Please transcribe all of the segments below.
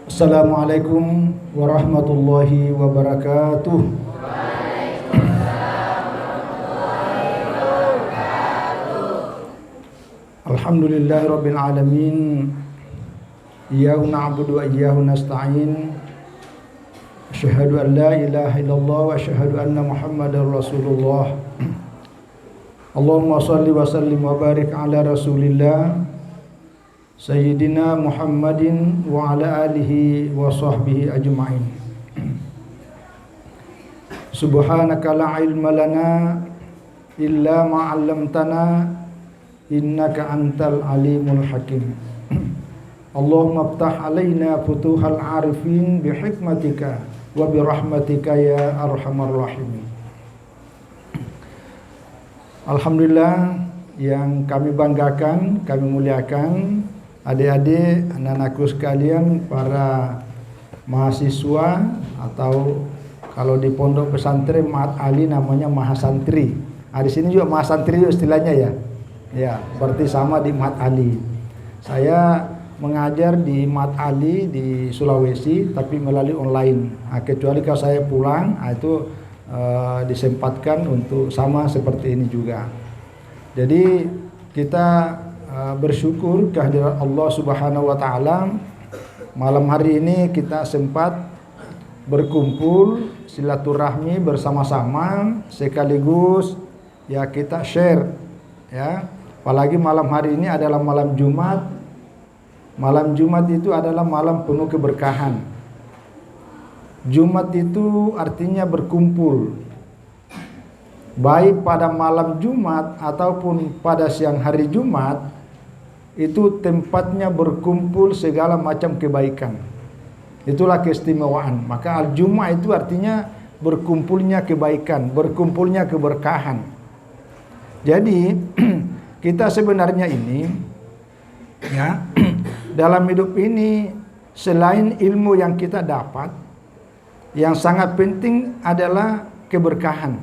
Assalamualaikum warahmatullahi wabarakatuh. Alhamdulillahirabbil alamin. Iyyahu na'budu wa iyyahu nasta'in. Asyhadu an la ilaha illallah wa asyhadu anna Muhammadar Rasulullah. Allahumma shalli wa sallim wa barik ala Rasulillah Sayyidina Muhammadin wa ala alihi wa sahbihi ajma'in. Subhanaka la ilma lana illa ma 'allamtana innaka antal alimul hakim. Allahumma iftah alaina futuhal arifin bi hikmatika wa bi rahmatika ya arhamar rahimin. Alhamdulillah, yang kami banggakan, kami muliakan adik-adik, anak-anakku sekalian, para mahasiswa atau kalau di pondok pesantren Ma'had Ali namanya Mahasantri. Di sini juga Mahasantri juga istilahnya ya. Ya, seperti sama di Ma'had Ali. Saya mengajar di Ma'had Ali di Sulawesi tapi melalui online. Kecuali kalau saya pulang, itu disempatkan untuk sama seperti ini juga. Jadi kita bersyukur kehadirat Allah Subhanahu wa taala. Malam hari ini kita sempat berkumpul silaturahmi bersama-sama sekaligus ya kita share ya. Apalagi malam hari ini adalah malam Jumat. Malam Jumat itu adalah malam penuh keberkahan. Jumat itu artinya berkumpul. Baik pada malam Jumat ataupun pada siang hari Jumat, itu tempatnya berkumpul segala macam kebaikan. Itulah keistimewaan. Maka al-Jum'ah itu artinya berkumpulnya kebaikan, berkumpulnya keberkahan. Jadi kita sebenarnya ini ya dalam hidup ini selain ilmu yang kita dapat, yang sangat penting adalah keberkahan.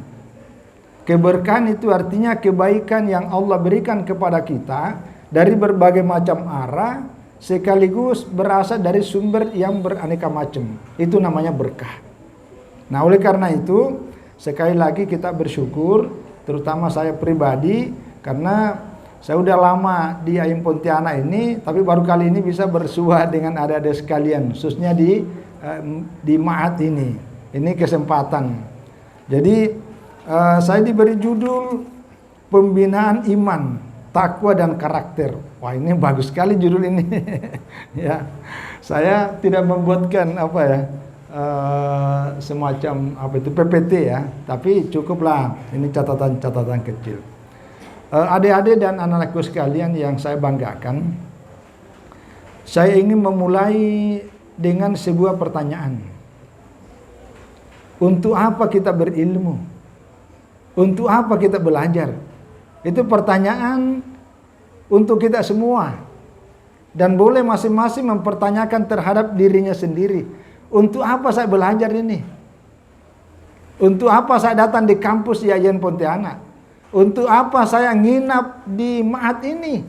Keberkahan itu artinya kebaikan yang Allah berikan kepada kita dari berbagai macam arah sekaligus berasal dari sumber yang beraneka macam. Itu namanya berkah. Nah, oleh karena itu sekali lagi kita bersyukur, terutama saya pribadi, karena saya udah lama di AIM Pontianak ini, tapi baru kali ini bisa bersua dengan adik-adik sekalian, khususnya di Ma'had ini. Ini kesempatan. Jadi saya diberi judul Pembinaan Iman, Takwa dan Karakter. Wah, ini bagus sekali judul ini. Ya, saya tidak membuatkan semacam PPT ya, tapi cukuplah ini catatan-catatan kecil. Adik-adik dan anak-anakku sekalian yang saya banggakan, saya ingin memulai dengan sebuah pertanyaan. Untuk apa kita berilmu? Untuk apa kita belajar? Itu pertanyaan untuk kita semua. Dan boleh masing-masing mempertanyakan terhadap dirinya sendiri. Untuk apa saya belajar ini? Untuk apa saya datang di kampus di AIM Pontianak? Untuk apa saya nginap di Ma'had ini?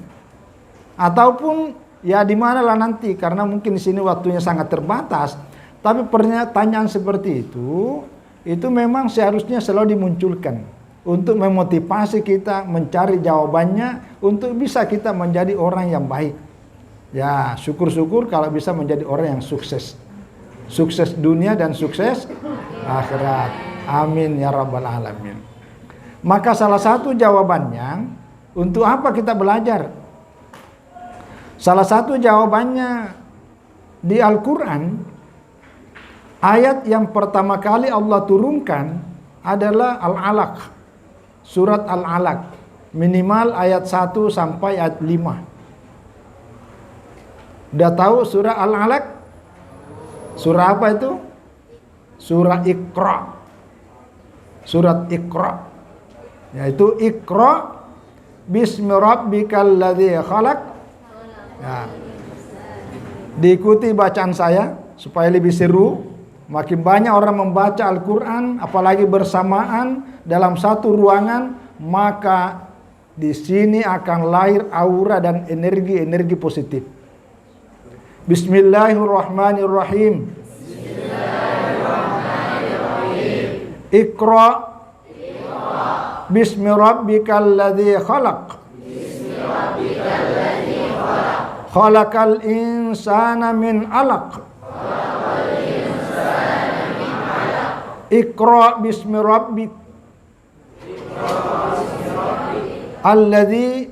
Ataupun ya di manalah nanti, karena mungkin di sini waktunya sangat terbatas. Tapi pertanyaan seperti itu memang seharusnya selalu dimunculkan untuk memotivasi kita mencari jawabannya untuk bisa kita menjadi orang yang baik. Ya, syukur-syukur kalau bisa menjadi orang yang sukses. Sukses dunia dan sukses akhirat. Amin ya rabbal alamin. Maka salah satu jawabannya, untuk apa kita belajar? Salah satu jawabannya di Al-Quran, ayat yang pertama kali Allah turunkan adalah Al-Alaq. Surat Al-Alaq. Minimal ayat 1 sampai ayat 5. Udah tahu surah Al-Alaq? Surah apa itu? Surah Iqra. Surat Iqra. Yaitu Iqra bismi rabbikal ladzi khalaq. Ya. Diikuti bacaan saya supaya lebih seru. Makin banyak orang membaca Al-Quran, apalagi bersamaan dalam satu ruangan, maka di sini akan lahir aura dan energi-energi positif. Bismillahirrahmanirrahim. Iqra bismi rabbikal ladzi khalaq. Khalaqal insana min 'alaq. Iqra bismi rabbik alladzi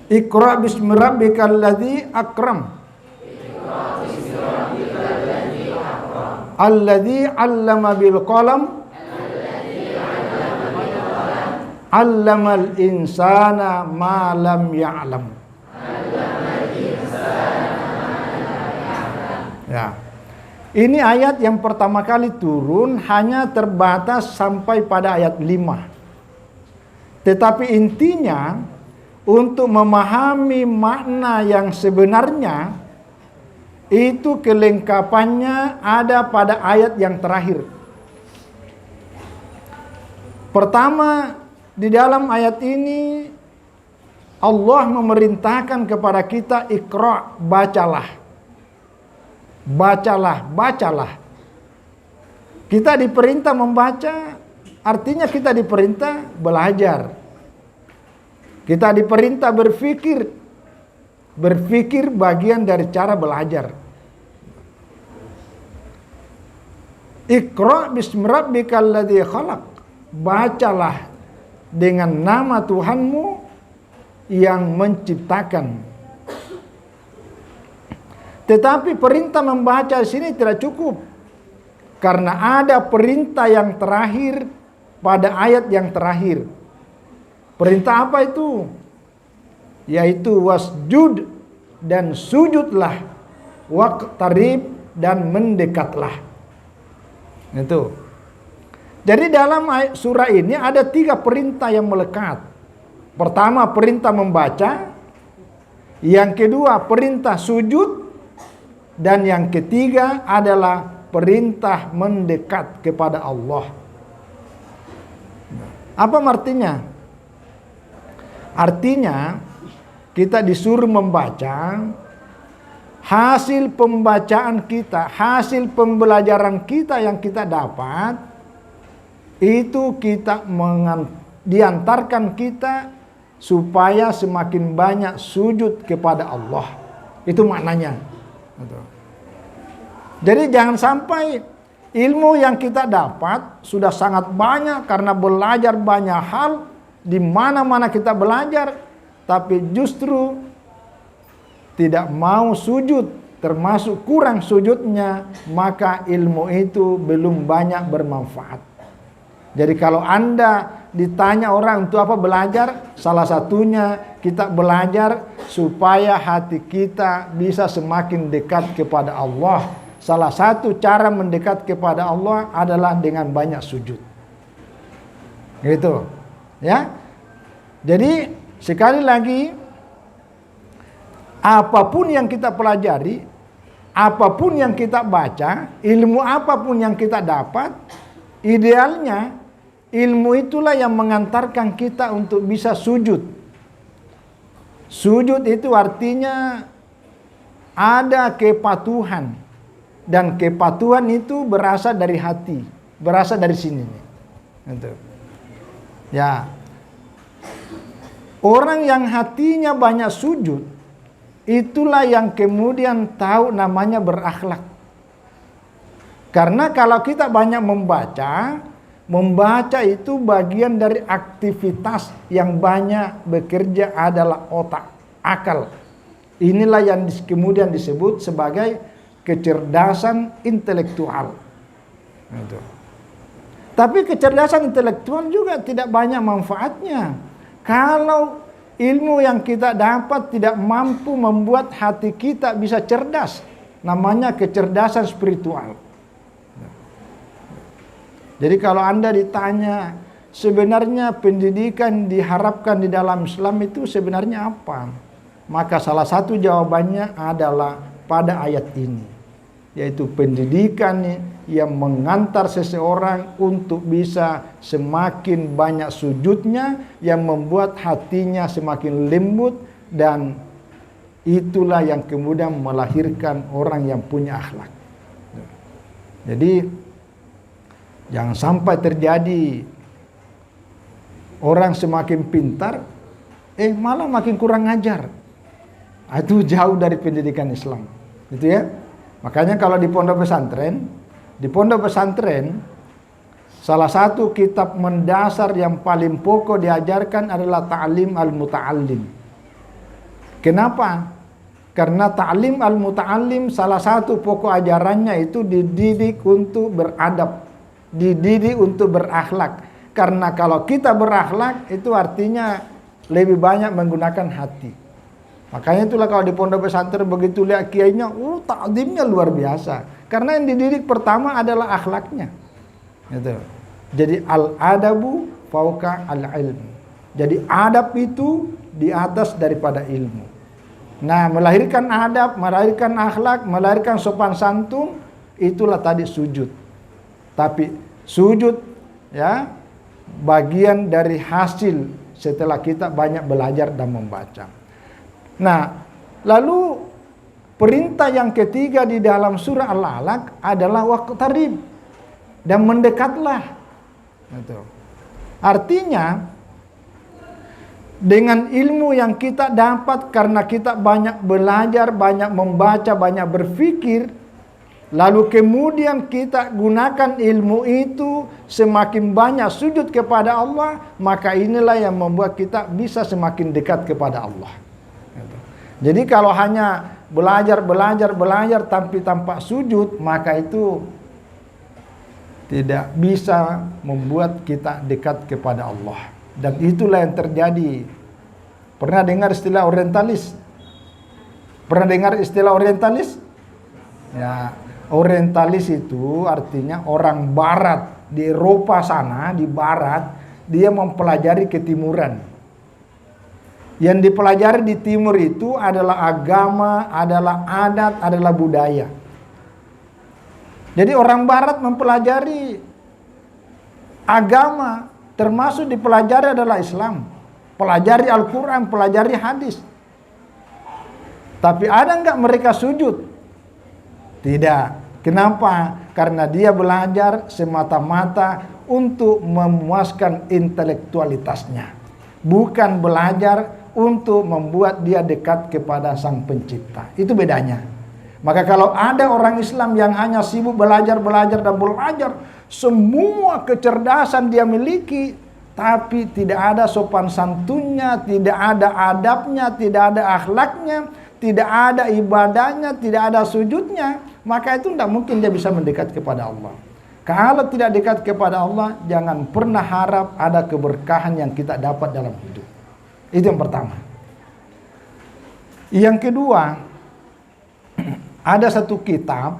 Iqra bismi rabbikal ladzi akram. Alladzi 'allama bil qalam. 'Allamal insana ma lam ya'lam. Ya. Ini ayat yang pertama kali turun hanya terbatas sampai pada ayat 5. Tetapi intinya untuk memahami makna yang sebenarnya itu kelengkapannya ada pada ayat yang terakhir. Pertama, di dalam ayat ini Allah memerintahkan kepada kita Iqra, bacalah. Bacalah, bacalah. Kita diperintah membaca, artinya kita diperintah belajar. Kita diperintah berpikir. Berpikir bagian dari cara belajar. Iqra bismi rabbikal ladzi khalaq. Bacalah dengan nama Tuhanmu yang menciptakan. Tetapi perintah membaca di sini tidak cukup. Karena ada perintah yang terakhir pada ayat yang terakhir. Perintah apa itu? Yaitu wasjud, dan sujudlah, waqtarib, dan mendekatlah. Itu. Jadi dalam surah ini ada 3 perintah yang melekat. Pertama, perintah membaca. Yang kedua, perintah sujud. Dan yang ketiga adalah perintah mendekat kepada Allah. Apa artinya? Artinya kita disuruh membaca, hasil pembacaan kita, hasil pembelajaran kita yang kita dapat, itu kita diantarkan kita supaya semakin banyak sujud kepada Allah. Itu maknanya. Jadi jangan sampai ilmu yang kita dapat sudah sangat banyak karena belajar banyak hal, di mana-mana kita belajar, tapi justru tidak mau sujud, termasuk kurang sujudnya, maka ilmu itu belum banyak bermanfaat. Jadi kalau Anda ditanya orang untuk apa belajar, salah satunya kita belajar supaya hati kita bisa semakin dekat kepada Allah. Salah satu cara mendekat kepada Allah adalah dengan banyak sujud. Gitu. Ya. Jadi sekali lagi, apapun yang kita pelajari, apapun yang kita baca, ilmu apapun yang kita dapat, idealnya ilmu itulah yang mengantarkan kita untuk bisa sujud. Sujud itu artinya ada kepatuhan. Dan kepatuhan itu berasal dari hati. Berasal dari sini. Gitu. Ya. Orang yang hatinya banyak sujud, itulah yang kemudian tahu namanya berakhlak. Karena kalau kita banyak membaca itu bagian dari aktivitas yang banyak bekerja adalah otak, akal. Inilah yang kemudian disebut sebagai kecerdasan intelektual. Itu. Tapi kecerdasan intelektual juga tidak banyak manfaatnya kalau ilmu yang kita dapat tidak mampu membuat hati kita bisa cerdas. Namanya kecerdasan spiritual. Jadi kalau Anda ditanya, sebenarnya pendidikan diharapkan di dalam Islam itu sebenarnya apa? Maka salah satu jawabannya adalah pada ayat ini, yaitu pendidikan yang mengantar seseorang untuk bisa semakin banyak sujudnya, yang membuat hatinya semakin lembut dan itulah yang kemudian melahirkan orang yang punya akhlak. Jadi jangan sampai terjadi orang semakin pintar malah makin kurang ajar. Itu jauh dari pendidikan Islam, gitu ya. Makanya kalau di pondok pesantren salah satu kitab mendasar yang paling pokok diajarkan adalah Ta'lim al-Muta'allim. Kenapa? Karena Ta'lim al-Muta'allim salah satu pokok ajarannya itu dididik untuk beradab, dididik untuk berakhlak. Karena kalau kita berakhlak itu artinya lebih banyak menggunakan hati. Makanya itulah kalau di pondok pesantren begitu lihat kiainya, ta'zimnya luar biasa. Karena yang dididik pertama adalah akhlaknya. Gitu. Jadi al-adabu fauqa al-ilm. Jadi adab itu di atas daripada ilmu. Nah, melahirkan adab, melahirkan akhlak, melahirkan sopan santun, itulah tadi sujud. Tapi sujud ya bagian dari hasil setelah kita banyak belajar dan membaca. Nah, lalu perintah yang ketiga di dalam surah Al-Alaq adalah waqtarib, dan mendekatlah. Gitu. Artinya dengan ilmu yang kita dapat karena kita banyak belajar, banyak membaca, banyak berpikir, lalu kemudian kita gunakan ilmu itu semakin banyak sujud kepada Allah, maka inilah yang membuat kita bisa semakin dekat kepada Allah. Jadi kalau hanya belajar tapi tanpa sujud, maka itu tidak bisa membuat kita dekat kepada Allah. Dan itulah yang terjadi. Pernah dengar istilah orientalis? Pernah dengar istilah orientalis? Ya, orientalis itu artinya orang barat di Eropa sana, di barat, dia mempelajari ketimuran. Yang dipelajari di timur itu adalah agama, adalah adat, adalah budaya. Jadi orang barat mempelajari agama, termasuk dipelajari adalah Islam. Pelajari Al-Quran, pelajari hadis. Tapi ada enggak mereka sujud? Tidak. Kenapa? Karena dia belajar semata-mata untuk memuaskan intelektualitasnya. Bukan belajar untuk membuat dia dekat kepada Sang Pencipta. Itu bedanya. Maka kalau ada orang Islam yang hanya sibuk belajar dan belajar, semua kecerdasan dia miliki, tapi tidak ada sopan santunnya, tidak ada adabnya, tidak ada akhlaknya, tidak ada ibadahnya, tidak ada sujudnya, maka itu tidak mungkin dia bisa mendekat kepada Allah. Kalau tidak dekat kepada Allah, jangan pernah harap ada keberkahan yang kita dapat dalam hidup. Itu yang pertama. Yang kedua, ada satu kitab.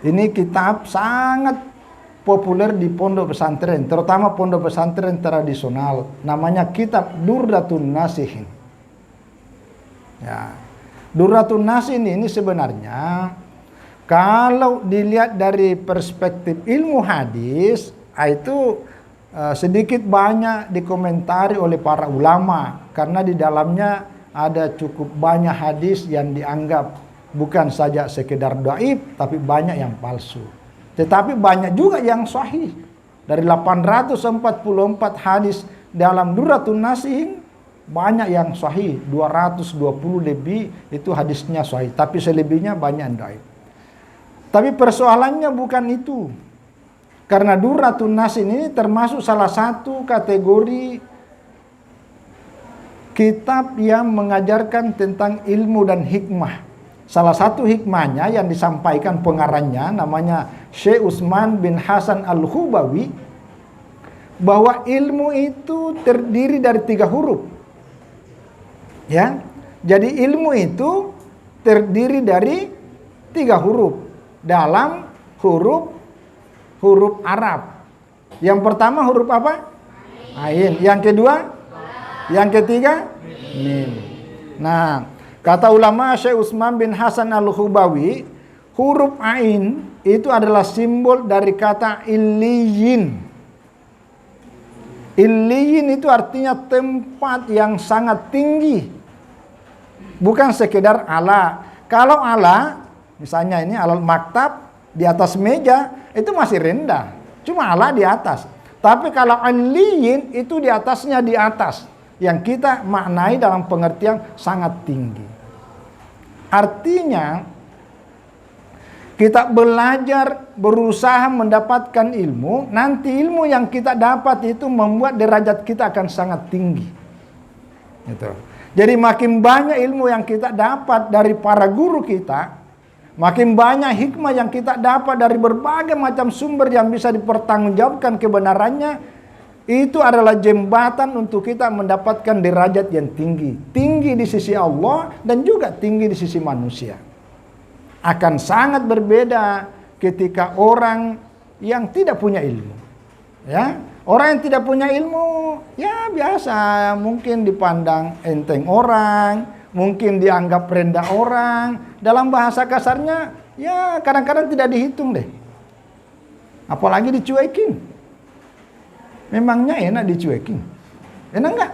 Ini kitab sangat populer di pondok pesantren, terutama pondok pesantren tradisional. Namanya kitab Durratun Nasihin. Ya. Durratun Nasihin ini sebenarnya kalau dilihat dari perspektif ilmu hadis, itu sedikit banyak dikomentari oleh para ulama, karena di dalamnya ada cukup banyak hadis yang dianggap bukan saja sekedar dhaif, tapi banyak yang palsu. Tetapi banyak juga yang sahih. Dari 844 hadis dalam Durratun Nasihin, banyak yang sahih, 220 lebih itu hadisnya sahih, tapi selebihnya banyak yang dhaif. Tapi persoalannya bukan itu. Karena Durratun Nasihin ini termasuk salah satu kategori kitab yang mengajarkan tentang ilmu dan hikmah. Salah satu hikmahnya yang disampaikan pengarangnya namanya Syekh Utsman bin Hasan Al-Khubawi, bahwa ilmu itu terdiri dari 3 huruf. Ya. Jadi ilmu itu terdiri dari 3 huruf dalam huruf Arab. Yang pertama huruf apa? Ain. Yang kedua? Yang ketiga? Mim. Nah, kata ulama Syekh Utsman bin Hasan Al-Khubawi, huruf Ain itu adalah simbol dari kata Illiyin. Illiyin itu artinya tempat yang sangat tinggi. Bukan sekedar ala. Kalau ala, misalnya ini alat maktab di atas meja, itu masih rendah. Cuma ala di atas. Tapi kalau aliyin itu di atasnya di atas. Yang kita maknai dalam pengertian sangat tinggi. Artinya, kita belajar, berusaha mendapatkan ilmu, nanti ilmu yang kita dapat itu membuat derajat kita akan sangat tinggi. Gitu. Jadi makin banyak ilmu yang kita dapat dari para guru kita, makin banyak hikmah yang kita dapat dari berbagai macam sumber yang bisa dipertanggungjawabkan kebenarannya, itu adalah jembatan untuk kita mendapatkan derajat yang tinggi. Tinggi di sisi Allah dan juga tinggi di sisi manusia. Akan sangat berbeda ketika orang yang tidak punya ilmu. Ya, orang yang tidak punya ilmu, ya biasa, mungkin dipandang enteng orang, mungkin dianggap rendah orang. Dalam bahasa kasarnya, ya kadang-kadang tidak dihitung deh. Apalagi dicuekin. Memangnya enak dicuekin? Enak enggak?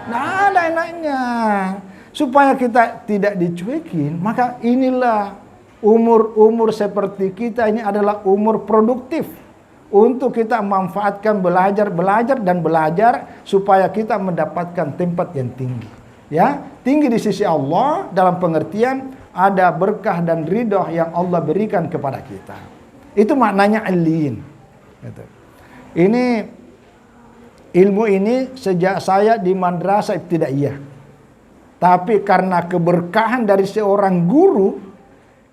Nggak ada enaknya. Supaya kita tidak dicuekin, maka inilah umur seperti kita ini adalah umur produktif untuk kita manfaatkan belajar dan belajar supaya kita mendapatkan tempat yang tinggi. Ya, tinggi di sisi Allah dalam pengertian ada berkah dan ridho yang Allah berikan kepada kita. Itu maknanya aliyin. Gitu. Ini ilmu ini sejak saya di madrasah ibtidaiyah. Tapi karena keberkahan dari seorang guru,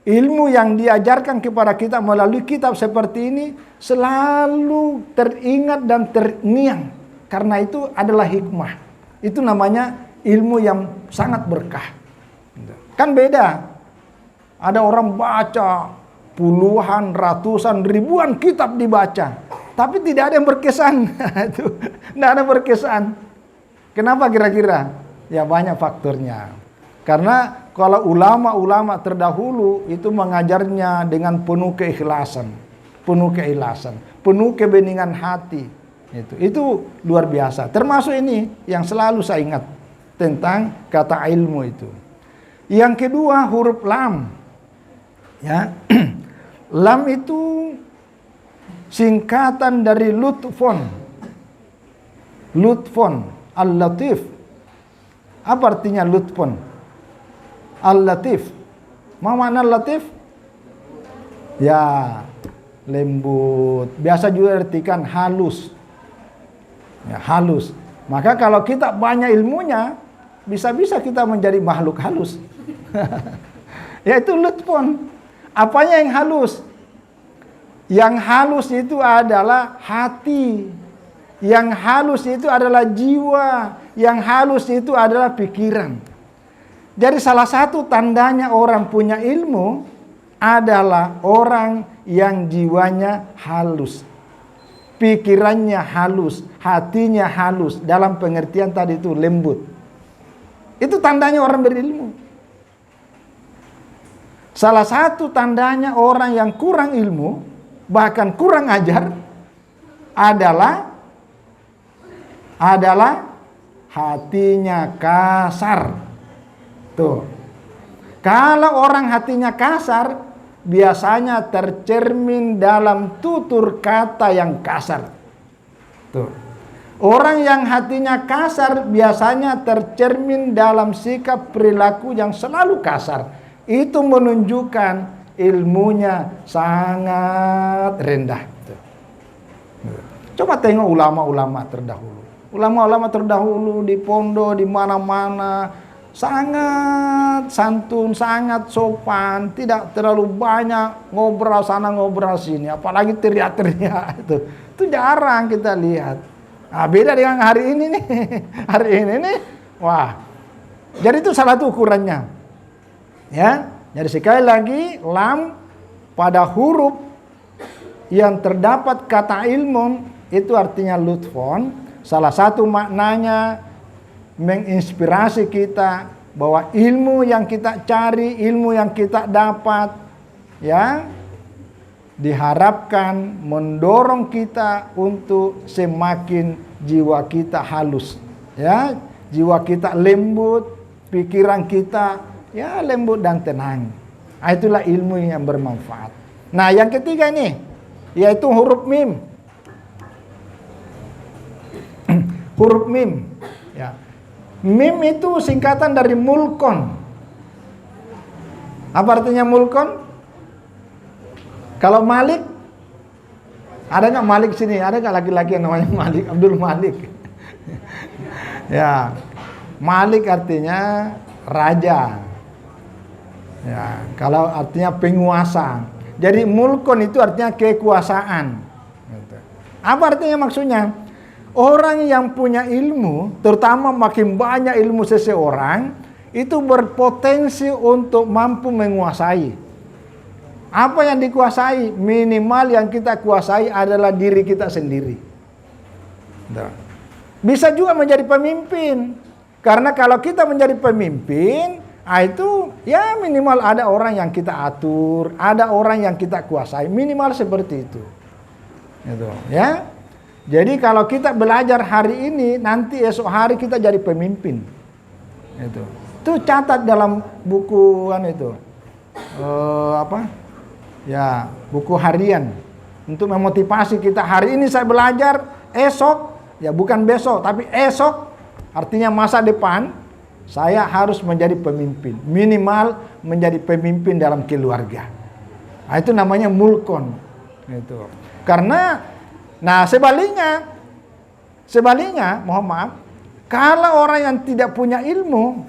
ilmu yang diajarkan kepada kita melalui kitab seperti ini selalu teringat dan terngiang. Karena itu adalah hikmah. Itu namanya ilmu yang sangat berkah. Kan beda. Ada orang baca puluhan, ratusan, ribuan kitab dibaca. Tapi tidak ada yang berkesan. Tidak ada berkesan. Kenapa kira-kira? Ya banyak faktornya. Karena kalau ulama-ulama terdahulu itu mengajarnya dengan penuh keikhlasan, penuh kebeningan hati. Itu luar biasa. Termasuk ini yang selalu saya ingat tentang kata ilmu itu. Yang kedua huruf lam. Ya. Lam itu singkatan dari lutfon. Lutfon, al-latif. Apa artinya lutfon? Al-latif. Mau makna latif? Ya, lembut. Biasa juga artikan halus. Ya, halus. Maka kalau kita banyak ilmunya, bisa-bisa kita menjadi makhluk halus. Yaitu lutfon. Apanya yang halus? Yang halus itu adalah hati. Yang halus itu adalah jiwa. Yang halus itu adalah pikiran. Jadi salah satu tandanya orang punya ilmu adalah orang yang jiwanya halus. Pikirannya halus, hatinya halus. Dalam pengertian tadi itu lembut. Itu tandanya orang berilmu. Salah satu tandanya orang yang kurang ilmu, bahkan kurang ajar, adalah hatinya kasar. Tuh. Kalau orang hatinya kasar, biasanya tercermin dalam tutur kata yang kasar. Tuh. Orang yang hatinya kasar biasanya tercermin dalam sikap perilaku yang selalu kasar. Itu menunjukkan ilmunya sangat rendah. Tuh. Coba tengok ulama-ulama terdahulu. Ulama-ulama terdahulu di pondok, di mana-mana, sangat santun, sangat sopan, tidak terlalu banyak ngobrol sana ngobrol sini, apalagi teriak-teriak itu jarang kita lihat. Nah, beda dengan hari ini nih. Hari ini nih, wah. Jadi itu salah satu ukurannya. Ya, jadi sekali lagi lam pada huruf yang terdapat kata ilmun itu artinya lutfon. Salah satu maknanya menginspirasi kita bahwa ilmu yang kita cari, ilmu yang kita dapat, ya, diharapkan mendorong kita untuk semakin jiwa kita halus, ya, jiwa kita lembut, pikiran kita ya lembut dan tenang. Itulah ilmu yang bermanfaat. Nah, yang ketiga nih, yaitu huruf mim. Huruf mim. Ya. Mim itu singkatan dari mulkon. Apa artinya mulkon? Kalau Malik, ada nggak Malik sini? Ada nggak laki-laki yang namanya Malik? Abdul Malik. Ya, Malik artinya raja. Ya, kalau artinya penguasa. Jadi mulkon itu artinya kekuasaan. Apa artinya maksudnya? Orang yang punya ilmu, terutama makin banyak ilmu seseorang, itu berpotensi untuk mampu menguasai. Apa yang dikuasai? Minimal yang kita kuasai adalah diri kita sendiri. Bisa juga menjadi pemimpin. Karena kalau kita menjadi pemimpin, itu ya minimal ada orang yang kita atur, ada orang yang kita kuasai, minimal seperti itu. Gitu, ya. Jadi kalau kita belajar hari ini, nanti esok hari kita jadi pemimpin. Itu catat dalam buku itu. Ya, buku harian untuk memotivasi kita. Hari ini saya belajar, esok ya bukan besok, tapi esok artinya masa depan. Saya harus menjadi pemimpin, minimal menjadi pemimpin dalam keluarga. Nah, itu namanya mulkon. Gitu. Karena, nah sebaliknya, mohon maaf, kalau orang yang tidak punya ilmu,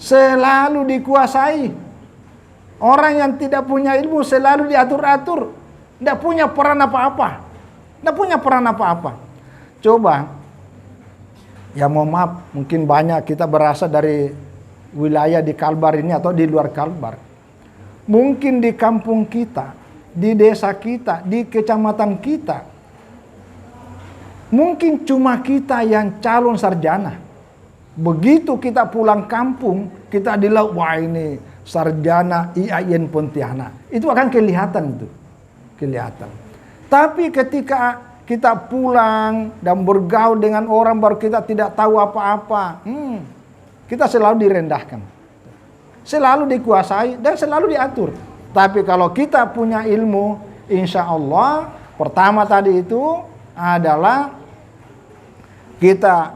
selalu dikuasai. Orang yang tidak punya ilmu selalu diatur-atur, tidak punya peran apa-apa, Coba. Ya mohon maaf, mungkin banyak kita berasal dari wilayah di Kalbar ini atau di luar Kalbar. Mungkin di kampung kita, di desa kita, di kecamatan kita, mungkin cuma kita yang calon sarjana. Begitu kita pulang kampung, kita dilauk, wah ini sarjana IAIN Pontianak. Itu akan kelihatan itu. Kelihatan. Tapi ketika kita pulang dan bergaul dengan orang baru kita tidak tahu apa-apa, kita selalu direndahkan, selalu dikuasai dan selalu diatur. Tapi kalau kita punya ilmu, insya Allah pertama tadi itu adalah kita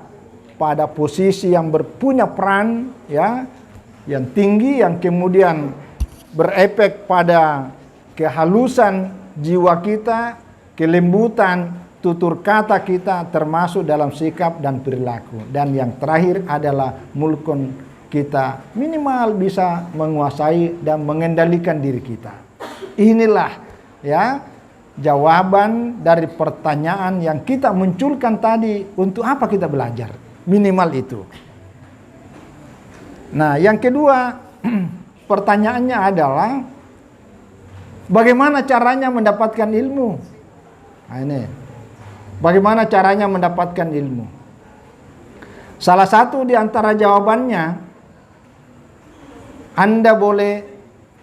pada posisi yang berpunya peran ya yang tinggi, yang kemudian berefek pada kehalusan jiwa kita, kelembutan tutur kata kita, termasuk dalam sikap dan perilaku. Dan yang terakhir adalah mulkon kita minimal bisa menguasai dan mengendalikan diri kita. Inilah ya jawaban dari pertanyaan yang kita munculkan tadi, untuk apa kita belajar? Minimal itu. Nah, yang kedua, pertanyaannya adalah bagaimana caranya mendapatkan ilmu? Nah, ini. Bagaimana caranya mendapatkan ilmu? Salah satu di antara jawabannya, Anda boleh,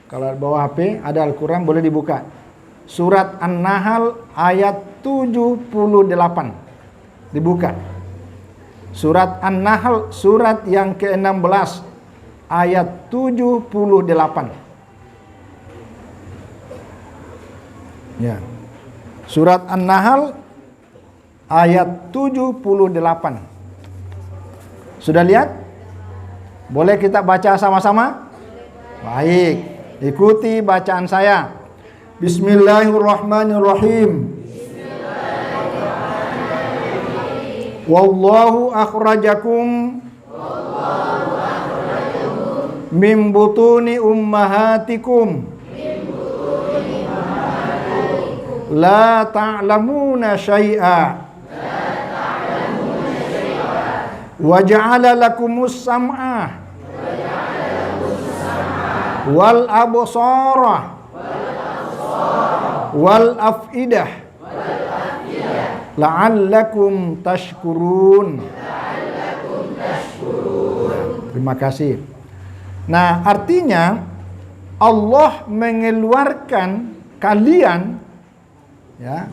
kalau bawa HP ada Al-Quran, boleh dibuka. Surat An-Nahl ayat 78. Dibuka. Surat An-Nahl, surat yang ke-16, ayat 78. Ya. Surat An-Nahl ayat 78. Sudah lihat? Boleh kita baca sama-sama? Baik, ikuti bacaan saya. Bismillahirrahmanirrahim. Wallahu akhrajakum min butuni ummahatikum la ta'lamuna syai'a wa ja'ala lakumus sam'a wal absara wal afidah la'allakum tashkurun. Terima kasih. Nah, artinya Allah mengeluarkan kalian ya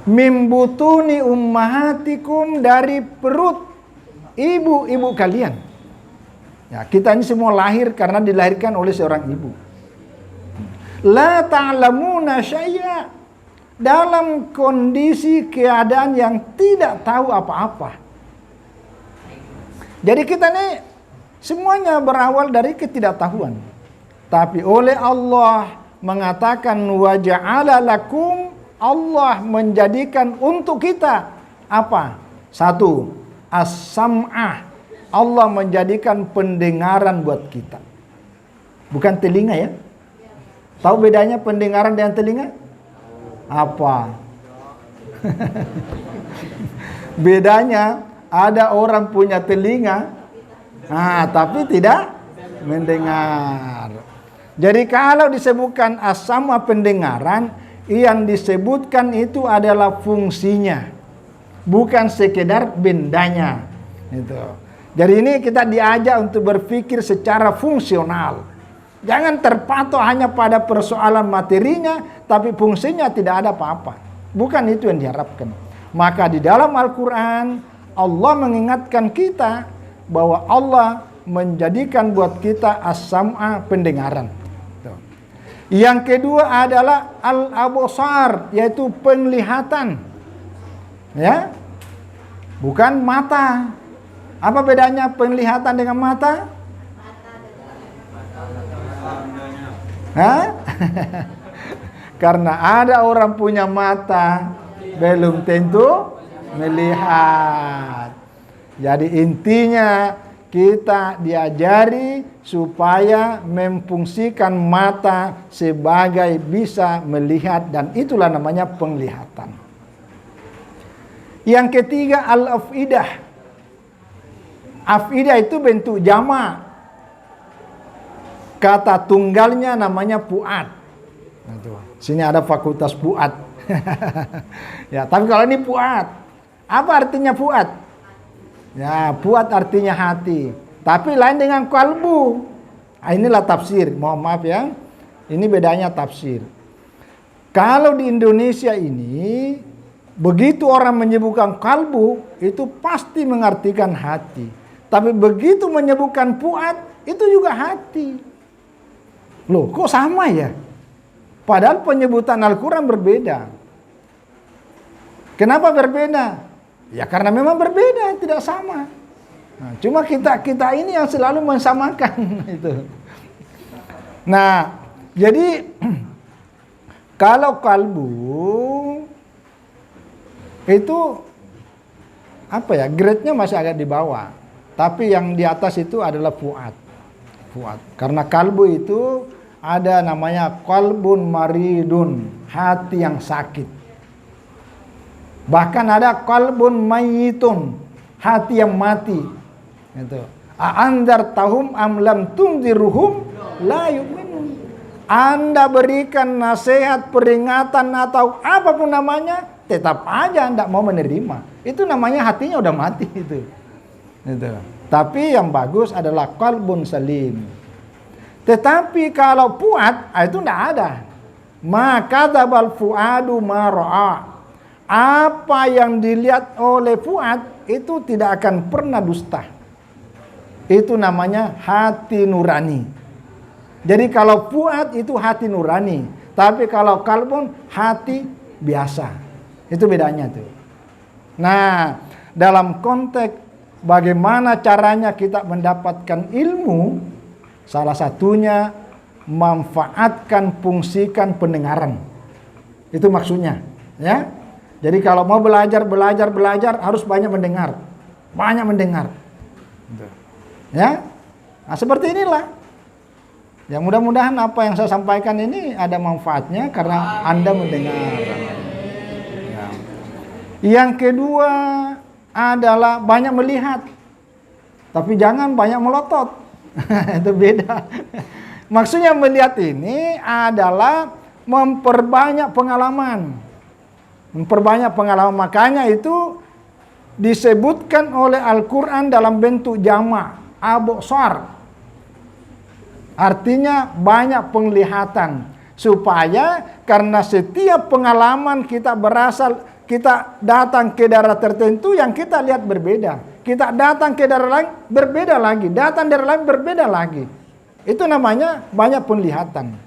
mimbutuni ummahatikum, dari perut ibu-ibu kalian. Ya, kita ini semua lahir karena dilahirkan oleh seorang ibu. La ta'lamuna syai'a, dalam kondisi keadaan yang tidak tahu apa-apa. Jadi kita ini semuanya berawal dari ketidaktahuan. Tapi oleh Allah mengatakan wa ja'ala lakum, Allah menjadikan untuk kita apa? Satu, as-sam'ah. Allah menjadikan pendengaran buat kita. Bukan telinga ya. Tahu bedanya pendengaran dengan telinga? Apa? Bedanya ada orang punya telinga, tapi tidak mendengar. Jadi kalau disebutkan as-sam'a pendengaran, yang disebutkan itu adalah fungsinya, bukan sekedar bendanya. Itu. Jadi ini kita diajak untuk berpikir secara fungsional. Jangan terpatok hanya pada persoalan materinya, tapi fungsinya tidak ada apa-apa. Bukan itu yang diharapkan. Maka di dalam Al-Quran, Allah mengingatkan kita bahwa Allah menjadikan buat kita as-sam'a pendengaran. Yang kedua adalah al-absar, yaitu penglihatan. Ya, bukan mata. Apa bedanya penglihatan dengan mata? Hah? Karena ada orang punya mata, belum tentu melihat. Jadi intinya kita diajari supaya memfungsikan mata sebagai bisa melihat, dan itulah namanya penglihatan. Yang ketiga al-afidah. Afidah itu bentuk jamak. Kata tunggalnya namanya fuad. Sini ada fakultas fuad. Ya, tapi kalau ini fuad, apa artinya fuad? Ya, fuad artinya hati. Tapi lain dengan kalbu. Inilah tafsir. Mohon maaf ya. Ini bedanya tafsir. Kalau di Indonesia ini, begitu orang menyebutkan kalbu, itu pasti mengartikan hati. Tapi begitu menyebutkan fuad, itu juga hati. Loh, kok sama ya? Padahal penyebutan Al-Quran berbeda. Kenapa berbeda? Ya karena memang berbeda, tidak sama. Nah, cuma kita ini yang selalu mensamakan itu. Nah, jadi kalau kalbu itu apa ya? Grade-nya masih agak di bawah. Tapi yang di atas itu adalah fuad. Fuad. Karena kalbu itu ada namanya qalbun maridun, hati yang sakit. Bahkan ada qalbun mayyitun, hati yang mati. Itu. A'andartahum am lam tunziruhum la yu'minun. Anda berikan nasihat, peringatan atau apapun namanya, tetap aja Anda mau menerima. Itu namanya hatinya udah mati itu. Itu. Tapi yang bagus adalah qalbun salim. Tetapi kalau fuad, itu tidak ada. Maka dzabal fuadu ma ra'a. Apa yang dilihat oleh fuad itu tidak akan pernah dusta. Itu namanya hati nurani. Jadi kalau fuad itu hati nurani, tapi kalau kalbun hati biasa. Itu bedanya tuh. Nah, dalam konteks bagaimana caranya kita mendapatkan ilmu, salah satunya manfaatkan, fungsikan pendengaran. Itu maksudnya, ya. Jadi kalau mau belajar harus banyak mendengar. Banyak mendengar. Ya. Nah, seperti inilah. Ya, mudah-mudahan apa yang saya sampaikan ini ada manfaatnya karena Anda mendengar. Ya. Yang kedua adalah banyak melihat. Tapi jangan banyak melotot. Itu beda. Maksudnya melihat ini adalah memperbanyak pengalaman. Memperbanyak pengalaman. Makanya itu disebutkan oleh Al-Quran dalam bentuk jamak, absar. Artinya banyak penglihatan. Supaya karena setiap pengalaman kita berasal, kita datang ke daerah tertentu yang kita lihat berbeda. kita datang ke daerah lain berbeda lagi, datang daerah lain berbeda lagi. Itu namanya banyak penglihatan.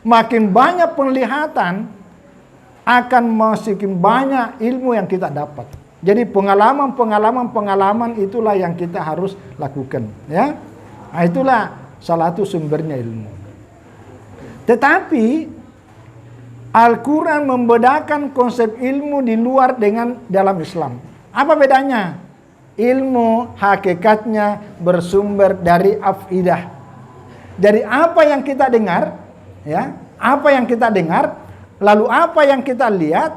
Makin banyak penglihatan akan makin banyak ilmu yang kita dapat. Jadi pengalaman itulah yang kita harus lakukan, ya. Nah, itulah salah satu sumbernya ilmu. Tetapi Al-Quran membedakan konsep ilmu di luar dengan dalam Islam. Apa bedanya? Ilmu hakikatnya bersumber dari afidah. Dari apa yang kita dengar, ya, apa yang kita dengar, lalu apa yang kita lihat,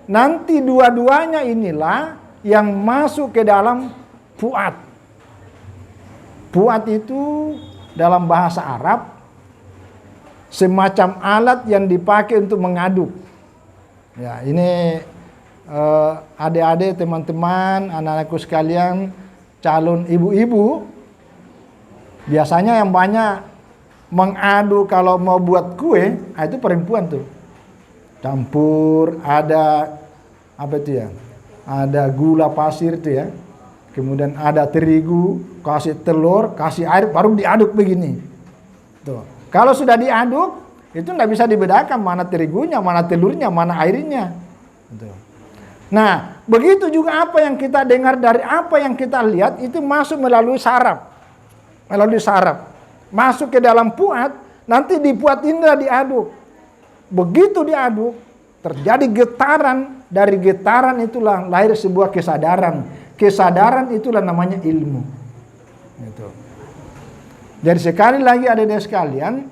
nanti dua-duanya inilah yang masuk ke dalam fuad. Fuad itu dalam bahasa Arab semacam alat yang dipakai untuk mengaduk. Ya, ini adik-adik, teman-teman, anak-anakku sekalian, calon ibu-ibu, biasanya yang banyak mengaduk kalau mau buat kue, itu perempuan tuh. Campur, ada apa itu ya? Ada gula pasir itu ya. Kemudian ada terigu, kasih telur, kasih air, baru diaduk begini. Tuh. Kalau sudah diaduk, itu tidak bisa dibedakan mana terigunya, mana telurnya, mana airnya. Tuh. Nah, begitu juga apa yang kita dengar dari apa yang kita lihat itu masuk melalui saraf. Melalui saraf. Masuk ke dalam fuad, nanti di fuad indra diaduk. Begitu diaduk, terjadi getaran. Dari getaran itulah lahir sebuah kesadaran. Kesadaran itulah namanya ilmu. Gitu. Jadi sekali lagi adik-adik sekalian,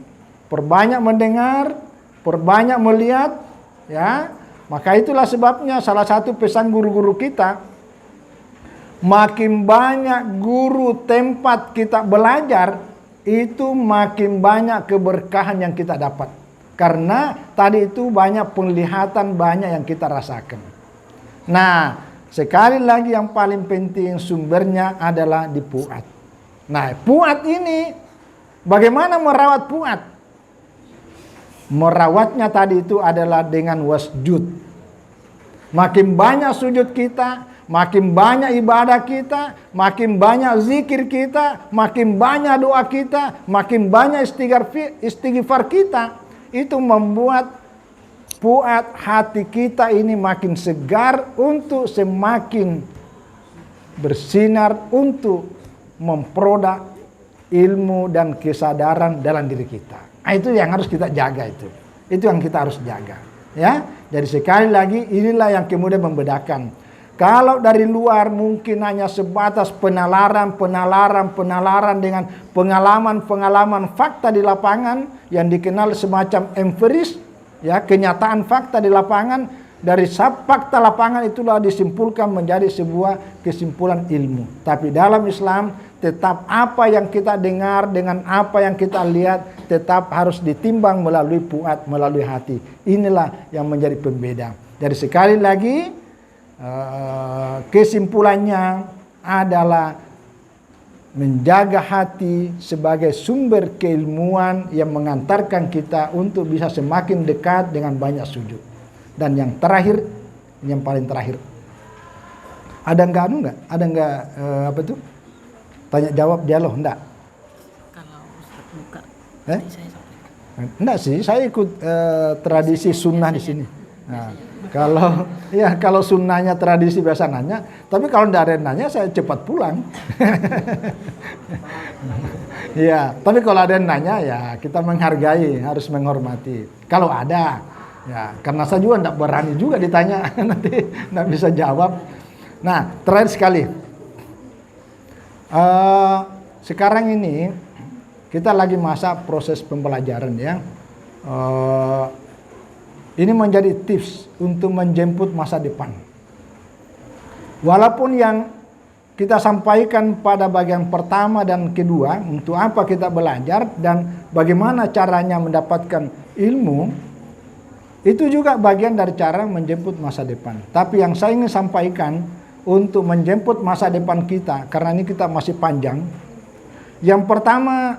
perbanyak mendengar, perbanyak melihat, ya. Maka itulah sebabnya salah satu pesan guru-guru kita, makin banyak guru tempat kita belajar, itu makin banyak keberkahan yang kita dapat. Karena tadi itu banyak penglihatan, banyak yang kita rasakan. Nah, sekali lagi yang paling penting sumbernya adalah di fuad. Nah, fuad ini bagaimana merawat fuad? Merawatnya tadi itu adalah dengan wasjud. Makin banyak sujud kita, makin banyak ibadah kita, makin banyak zikir kita, makin banyak doa kita, makin banyak istighfar kita, itu membuat fuad hati kita ini makin segar untuk semakin bersinar untuk memperoleh ilmu dan kesadaran dalam diri kita. Nah, itu yang harus kita jaga itu. Itu yang kita harus jaga, ya. Jadi sekali lagi inilah yang kemudian membedakan. Kalau dari luar mungkin hanya sebatas penalaran dengan pengalaman fakta di lapangan yang dikenal semacam empiris, ya, kenyataan fakta di lapangan. Dari fakta lapangan itulah disimpulkan menjadi sebuah kesimpulan ilmu. Tapi dalam Islam tetap apa yang kita dengar dengan apa yang kita lihat tetap harus ditimbang melalui fuad, melalui hati. Inilah yang menjadi pembeda. Jadi sekali lagi kesimpulannya adalah menjaga hati sebagai sumber keilmuan yang mengantarkan kita untuk bisa semakin dekat dengan banyak sujud. Dan yang terakhir, yang paling terakhir, ada enggak? Ada enggak apa itu? Tanya jawab dialog enggak? Kalau Ustaz buka, saya sampaikan. Enggak sih, saya ikut tradisi sunnah di sini. Nah, kalau sunnahnya tradisi biasa nanya, tapi kalau enggak ada yang nanya saya cepat pulang. Iya, tapi kalau ada yang nanya ya kita menghargai, harus menghormati. Kalau ada, ya karena saya juga enggak berani juga ditanya, nanti enggak bisa jawab. Nah, terakhir sekali. Sekarang ini kita lagi masa proses pembelajaran ya. Ini menjadi tips untuk menjemput masa depan. Walaupun yang kita sampaikan pada bagian pertama dan kedua, untuk apa kita belajar dan bagaimana caranya mendapatkan ilmu, itu juga bagian dari cara menjemput masa depan. Tapi yang saya ingin sampaikan untuk menjemput masa depan kita, karena ini kita masih panjang. Yang pertama,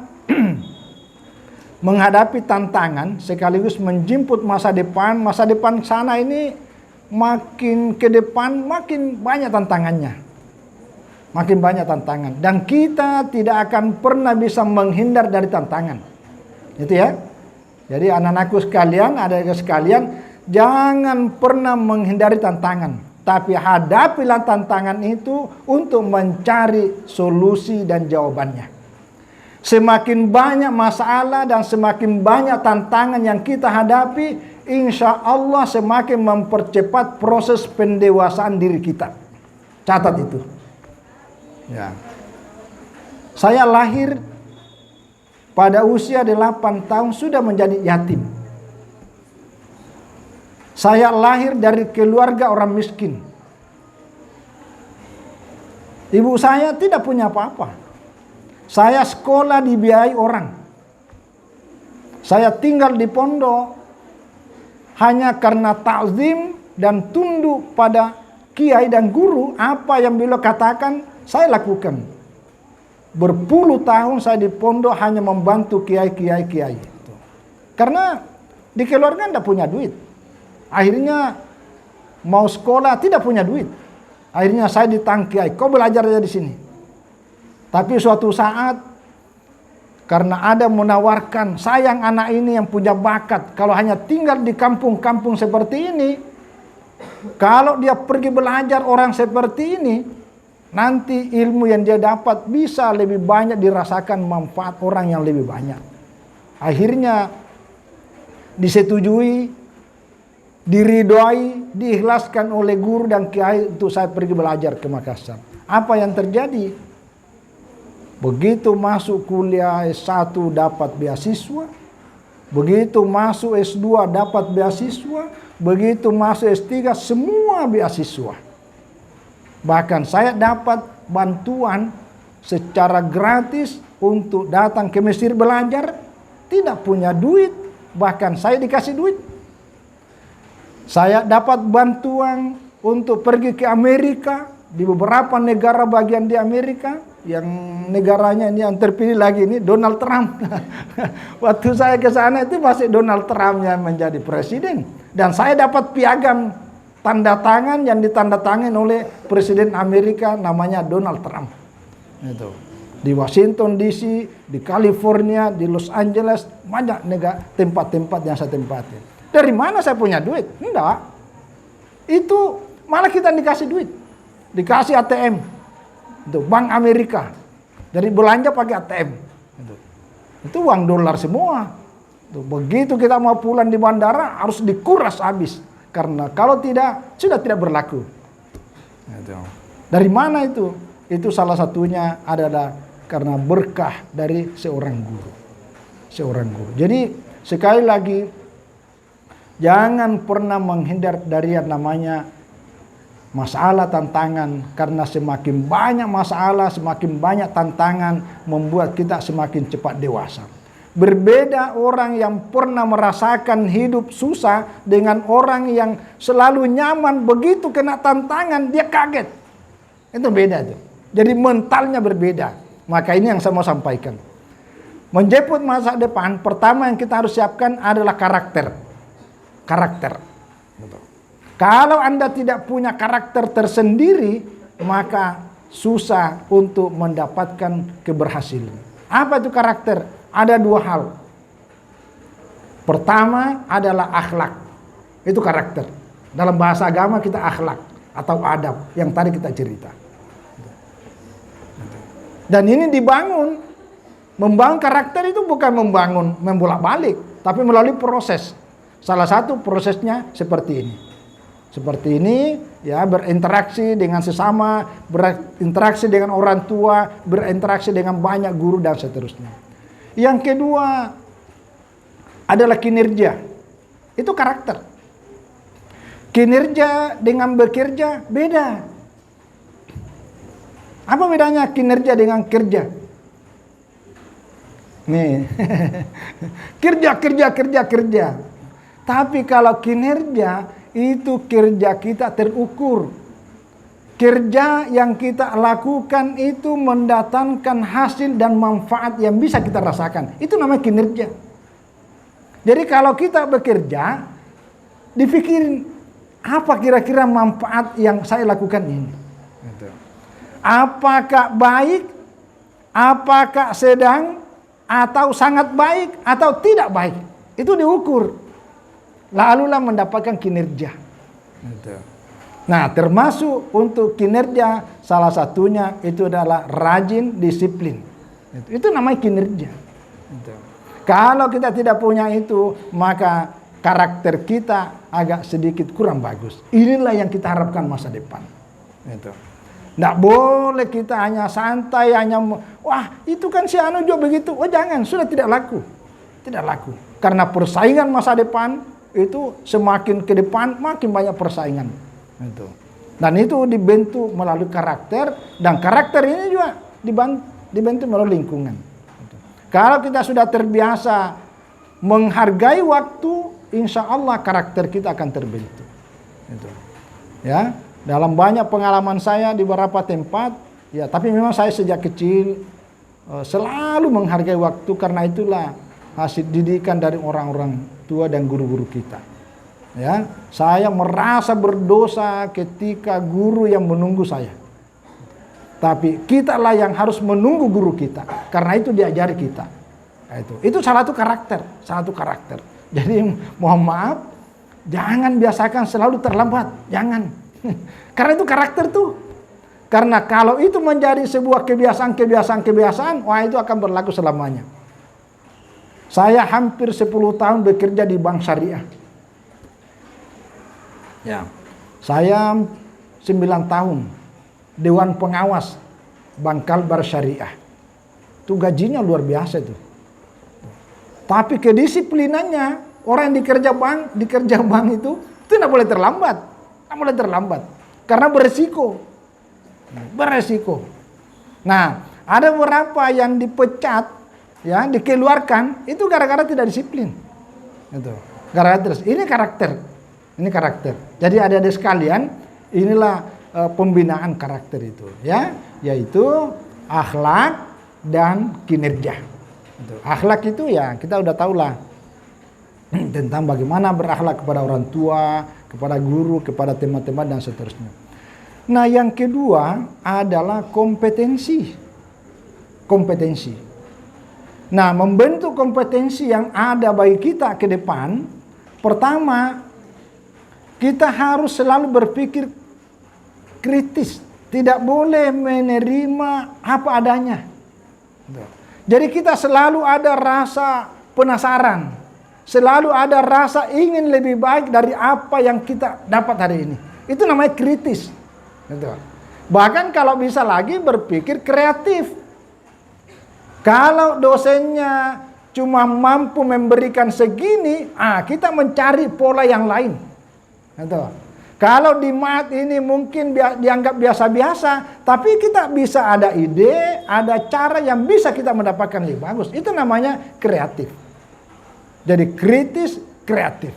menghadapi tantangan sekaligus menjemput masa depan sana ini makin ke depan makin banyak tantangannya. Makin banyak tantangan. Dan kita tidak akan pernah bisa menghindar dari tantangan. Itu ya. Jadi anak-anakku sekalian, adik-adik sekalian, jangan pernah menghindari tantangan. Tapi hadapilah tantangan itu untuk mencari solusi dan jawabannya. Semakin banyak masalah dan semakin banyak tantangan yang kita hadapi, insya Allah semakin mempercepat proses pendewasaan diri kita. Catat itu. Ya. Saya lahir pada usia 8 tahun sudah menjadi yatim. Saya lahir dari keluarga orang miskin. Ibu saya tidak punya apa-apa. Saya sekolah dibiayai orang. Saya tinggal di pondok hanya karena ta'zim dan tunduk pada kiai dan guru. Apa yang beliau katakan, saya lakukan. Berpuluh tahun saya di pondok hanya membantu kiai. Karena di keluarga tidak punya duit. Akhirnya mau sekolah tidak punya duit. Akhirnya saya ditangkiai, kau belajar aja di sini. Tapi suatu saat karena ada menawarkan, sayang anak ini yang punya bakat, kalau hanya tinggal di kampung-kampung seperti ini, kalau dia pergi belajar orang seperti ini, nanti ilmu yang dia dapat bisa lebih banyak dirasakan manfaat orang yang lebih banyak. Akhirnya disetujui, diridhoi, diikhlaskan oleh guru dan kiai untuk saya pergi belajar ke Makassar. Apa yang terjadi? Begitu masuk kuliah S1 dapat beasiswa, begitu masuk S2 dapat beasiswa, begitu masuk S3 semua beasiswa. Bahkan saya dapat bantuan secara gratis untuk datang ke Mesir belajar, tidak punya duit, bahkan saya dikasih duit. Saya dapat bantuan untuk pergi ke Amerika, di beberapa negara bagian di Amerika, yang negaranya ini yang terpilih lagi ini Donald Trump. Waktu saya ke sana itu masih Donald Trump yang menjadi presiden. Dan saya dapat piagam tanda tangan yang ditandatangani oleh Presiden Amerika namanya Donald Trump. Itu. Di Washington DC, di California, di Los Angeles, banyak negara tempat-tempat yang saya tempati. Dari mana saya punya duit? Enggak. Itu malah kita dikasih duit. Dikasih ATM. Itu Bank Amerika. Jadi belanja pakai ATM. Itu uang dolar semua. Itu, begitu kita mau pulang di bandara harus dikuras habis. Karena kalau tidak, sudah tidak berlaku. Dari mana itu? Itu salah satunya adalah karena berkah dari seorang guru. Seorang guru. Jadi sekali lagi, jangan pernah menghindar dari yang namanya masalah, tantangan. Karena semakin banyak masalah, semakin banyak tantangan membuat kita semakin cepat dewasa. Berbeda orang yang pernah merasakan hidup susah dengan orang yang selalu nyaman, begitu kena tantangan dia kaget. Itu beda tuh. Jadi mentalnya berbeda. Maka ini yang saya mau sampaikan. Menjemput masa depan, pertama yang kita harus siapkan adalah karakter. Karakter. Kalau Anda tidak punya karakter tersendiri, maka susah untuk mendapatkan keberhasilan. Apa itu karakter? Ada dua hal. Pertama adalah akhlak. Itu karakter. Dalam bahasa agama kita akhlak atau adab yang tadi kita cerita. Dan ini dibangun. Membangun karakter itu bukan membangun membolak-balik, tapi melalui proses. Salah satu prosesnya seperti ini. Seperti ini, ya, berinteraksi dengan sesama, berinteraksi dengan orang tua, berinteraksi dengan banyak guru dan seterusnya. Yang kedua adalah kinerja. Itu karakter. Kinerja dengan bekerja beda. Apa bedanya kinerja dengan kerja? Nih. kerja. Tapi kalau kinerja itu kerja kita terukur. Kerja yang kita lakukan itu mendatangkan hasil dan manfaat yang bisa kita rasakan. Itu namanya kinerja. Jadi kalau kita bekerja, dipikirin apa kira-kira manfaat yang saya lakukan ini. apakah baik, apakah sedang, atau sangat baik, atau tidak baik. Itu diukur. Lalulah mendapatkan kinerja. Nah, termasuk untuk kinerja salah satunya itu adalah rajin, disiplin. Itu namanya kinerja. Kalau kita tidak punya itu, maka karakter kita agak sedikit kurang bagus. Inilah yang kita harapkan masa depan. Tidak boleh kita hanya santai, hanya wah itu kan si Anu juga begitu. Oh jangan, sudah tidak laku. Tidak laku. Karena persaingan masa depan itu semakin ke depan makin banyak persaingan. Dan itu dibentuk melalui karakter, dan karakter ini juga dibentuk melalui lingkungan. Kalau kita sudah terbiasa menghargai waktu, insya Allah karakter kita akan terbentuk. Ya, dalam banyak pengalaman saya di beberapa tempat, ya tapi memang saya sejak kecil selalu menghargai waktu, karena itulah hasil didikan dari orang-orang tua dan guru-guru kita. Ya, saya merasa berdosa ketika guru yang menunggu saya. Tapi kitalah yang harus menunggu guru kita, karena itu diajari kita. Nah, itu salah satu karakter. Jadi mohon maaf, jangan biasakan selalu terlambat, jangan. Karena itu karakter tuh. Karena kalau itu menjadi sebuah kebiasaan, wah itu akan berlaku selamanya. Saya hampir 10 tahun bekerja di bank syariah. Ya, saya 9 tahun Dewan Pengawas Bank Kalbar Syariah. Itu gajinya luar biasa itu. Tapi kedisiplinannya orang yang dikerja bank itu tidak boleh terlambat. Tidak boleh terlambat. Karena beresiko. Nah, ada beberapa yang dipecat, ya, dikeluarkan, itu gara-gara tidak disiplin. Itu. Gara-gara terus. Ini karakter. Jadi adik-adik sekalian, inilah pembinaan karakter itu, ya, yaitu akhlak dan kinerja. Akhlak itu ya kita udah tahulah tentang bagaimana berakhlak kepada orang tua, kepada guru, kepada teman-teman dan seterusnya. Nah, yang kedua adalah kompetensi. Nah, membentuk kompetensi yang ada bagi kita ke depan, pertama kita harus selalu berpikir kritis, tidak boleh menerima apa adanya. Jadi kita selalu ada rasa penasaran, selalu ada rasa ingin lebih baik dari apa yang kita dapat hari ini. Itu namanya kritis. Bahkan kalau bisa lagi berpikir kreatif. Kalau dosennya cuma mampu memberikan segini, kita mencari pola yang lain. Kalau di mat ini mungkin dianggap biasa-biasa, tapi kita bisa ada ide, ada cara yang bisa kita mendapatkan lebih bagus. Itu namanya kreatif. Jadi kritis, kreatif.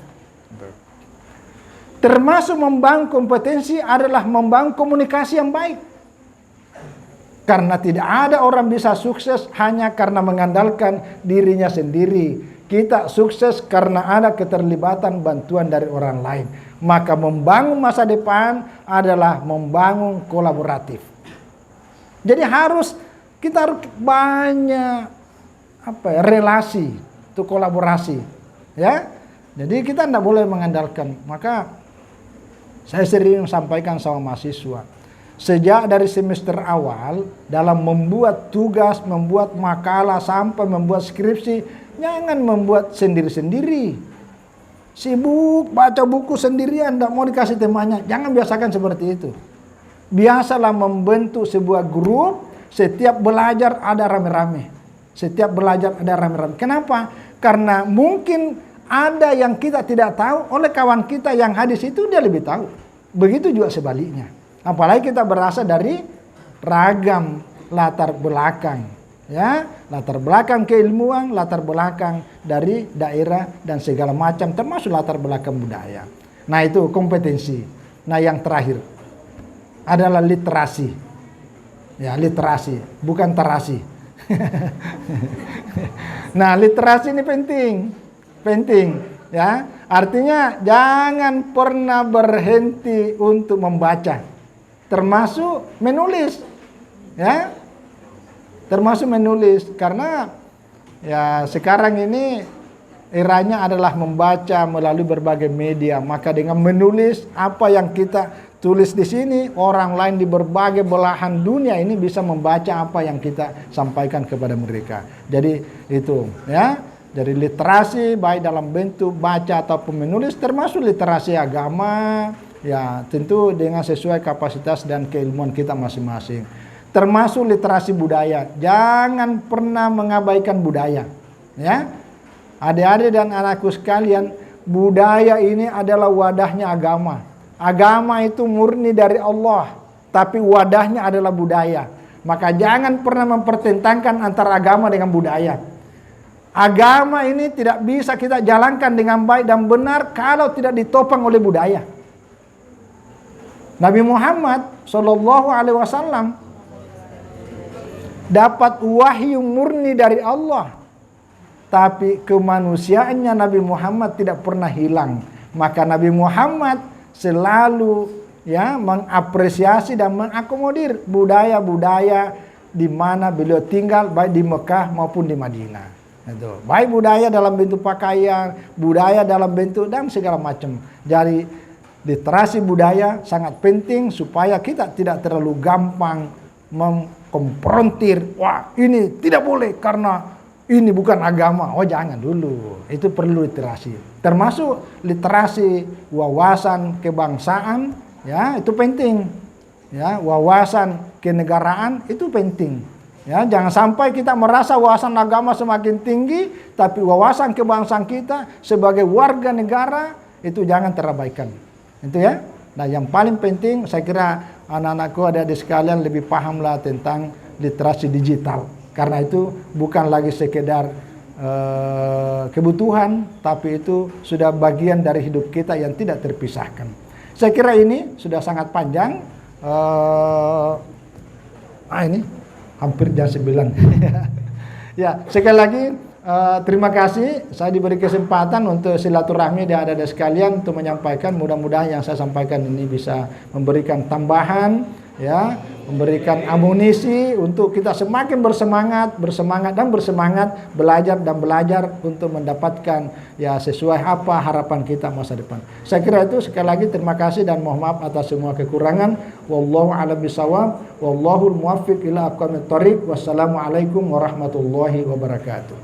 Termasuk membangun kompetensi adalah membangun komunikasi yang baik. Karena tidak ada orang bisa sukses hanya karena mengandalkan dirinya sendiri. Kita sukses karena ada keterlibatan bantuan dari orang lain. Maka membangun masa depan adalah membangun kolaboratif. Jadi kita harus banyak relasi, itu kolaborasi, ya. Jadi kita tidak boleh mengandalkan. Maka saya sering sampaikan sama mahasiswa, sejak dari semester awal dalam membuat tugas, membuat makalah sampai membuat skripsi, jangan membuat sendiri-sendiri. Sibuk baca buku sendirian, tidak mau dikasih temanya. Jangan biasakan seperti itu. Biasalah membentuk sebuah grup. Setiap belajar ada rame-rame. Kenapa? Karena mungkin ada yang kita tidak tahu, oleh kawan kita yang hadis itu dia lebih tahu. Begitu juga sebaliknya. Apalagi kita berasal dari ragam latar belakang. Ya, latar belakang keilmuan, latar belakang dari daerah dan segala macam, termasuk latar belakang budaya. Nah, itu kompetensi. Nah, yang terakhir adalah literasi. Ya, literasi, bukan terasi. Nah, literasi ini penting, ya. Artinya jangan pernah berhenti untuk membaca, termasuk menulis. ya. Termasuk menulis, karena ya sekarang ini eranya adalah membaca melalui berbagai media. Maka dengan menulis apa yang kita tulis di sini, orang lain di berbagai belahan dunia ini bisa membaca apa yang kita sampaikan kepada mereka. Jadi itu ya, dari literasi baik dalam bentuk baca ataupun menulis, termasuk literasi agama, ya tentu dengan sesuai kapasitas dan keilmuan kita masing-masing. Termasuk literasi budaya, jangan pernah mengabaikan budaya, ya. Adik-adik dan anakku sekalian, budaya ini adalah wadahnya agama. Agama itu murni dari Allah, tapi wadahnya adalah budaya. Maka jangan pernah mempertentangkan antara agama dengan budaya. Agama ini tidak bisa kita jalankan dengan baik dan benar kalau tidak ditopang oleh budaya. Nabi Muhammad SAW dapat wahyu murni dari Allah, tapi kemanusiaannya Nabi Muhammad tidak pernah hilang. Maka Nabi Muhammad selalu ya mengapresiasi dan mengakomodir budaya-budaya di mana beliau tinggal, baik di Mekah maupun di Madinah. Itu. Baik budaya dalam bentuk pakaian, budaya dalam bentuk dan segala macam. Jadi literasi budaya sangat penting supaya kita tidak terlalu gampang mengkonfrontir, wah ini tidak boleh karena ini bukan agama. Oh jangan dulu, itu perlu literasi. Termasuk literasi wawasan kebangsaan, ya itu penting. Ya, wawasan kenegaraan itu penting. Ya, jangan sampai kita merasa wawasan agama semakin tinggi, tapi wawasan kebangsaan kita sebagai warga negara itu jangan terabaikan. Itu ya. Nah yang paling penting saya kira anak-anakku adik-adik sekalian lebih pahamlah tentang literasi digital. Karena itu bukan lagi sekedar kebutuhan, tapi itu sudah bagian dari hidup kita yang tidak terpisahkan. Saya kira ini sudah sangat panjang. Ini hampir jam 9. Ya, sekali lagi terima kasih saya diberi kesempatan untuk silaturahmi dan adik-adik sekalian untuk menyampaikan. Mudah-mudahan yang saya sampaikan ini bisa memberikan tambahan, ya, memberikan amunisi untuk kita semakin bersemangat belajar untuk mendapatkan ya sesuai apa harapan kita masa depan. Saya kira itu. Sekali lagi terima kasih dan mohon maaf atas semua kekurangan. Wallahu a'lam bishawab. Wallahul muwaffiq ila aqwamit thoriq. Wassalamualaikum warahmatullahi wabarakatuh.